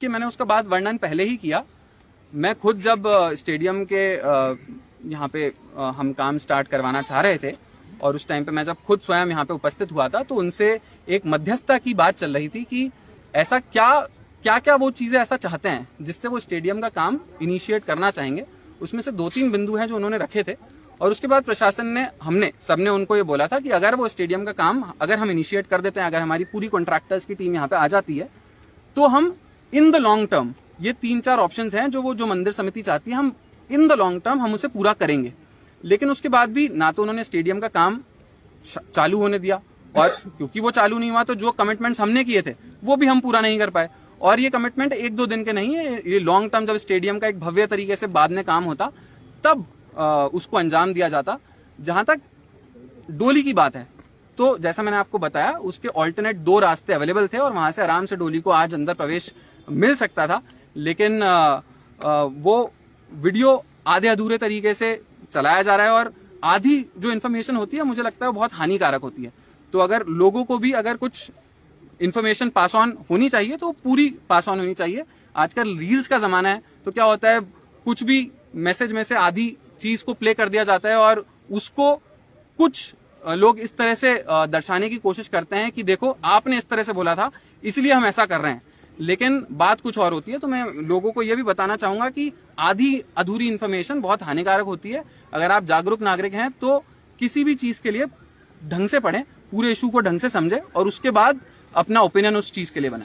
देखिए मैंने उसका बात वर्णन पहले ही किया। मैं खुद जब स्टेडियम के यहाँ पे हम काम स्टार्ट करवाना चाह रहे थे और उस टाइम पे मैं जब खुद स्वयं यहाँ पे उपस्थित हुआ था तो उनसे एक मध्यस्थता की बात चल रही थी कि ऐसा क्या वो चीजें ऐसा चाहते हैं जिससे वो स्टेडियम का काम इनिशिएट करना चाहेंगे। उसमें से 2-3 बिंदु हैं जो उन्होंने रखे थे और उसके बाद प्रशासन ने सबने उनको ये बोला था कि अगर वो स्टेडियम का काम अगर हम इनिशिएट कर देते हैं, अगर हमारी पूरी कॉन्ट्रैक्टर्स की टीम यहाँ पे आ जाती है तो हम इन द लॉन्ग टर्म ये 3-4 ऑप्शंस हैं जो मंदिर समिति चाहती है, हम इन द लॉन्ग टर्म हम उसे पूरा करेंगे। लेकिन उसके बाद भी ना तो उन्होंने स्टेडियम का काम चालू होने दिया और क्योंकि वो चालू नहीं हुआ तो जो कमिटमेंट्स हमने किए थे वो भी हम पूरा नहीं कर पाए। और ये कमिटमेंट 1-2 दिन के नहीं है, ये लॉन्ग टर्म जब स्टेडियम का एक भव्य तरीके से बाद में काम होता तब उसको अंजाम दिया जाता। जहां तक डोली की बात है तो जैसा मैंने आपको बताया उसके ऑल्टरनेट 2 रास्ते अवेलेबल थे और वहां से आराम से डोली को आज अंदर प्रवेश मिल सकता था। लेकिन वो वीडियो आधे अधूरे तरीके से चलाया जा रहा है और आधी जो इन्फॉर्मेशन होती है मुझे लगता है वो बहुत हानिकारक होती है। तो अगर लोगों को भी अगर कुछ इन्फॉर्मेशन पास ऑन होनी चाहिए तो पूरी पास ऑन होनी चाहिए। आजकल रील्स का जमाना है तो क्या होता है कुछ भी मैसेज में से आधी चीज को प्ले कर दिया जाता है और उसको कुछ लोग इस तरह से दर्शाने की कोशिश करते हैं कि देखो आपने इस तरह से बोला था इसलिए हम ऐसा कर रहे हैं, लेकिन बात कुछ और होती है। तो मैं लोगों को यह भी बताना चाहूंगा कि आधी अधूरी इन्फॉर्मेशन बहुत हानिकारक होती है। अगर आप जागरूक नागरिक हैं तो किसी भी चीज के लिए ढंग से पढ़ें, पूरे इशू को ढंग से समझें और उसके बाद अपना ओपिनियन उस चीज के लिए बनाएं।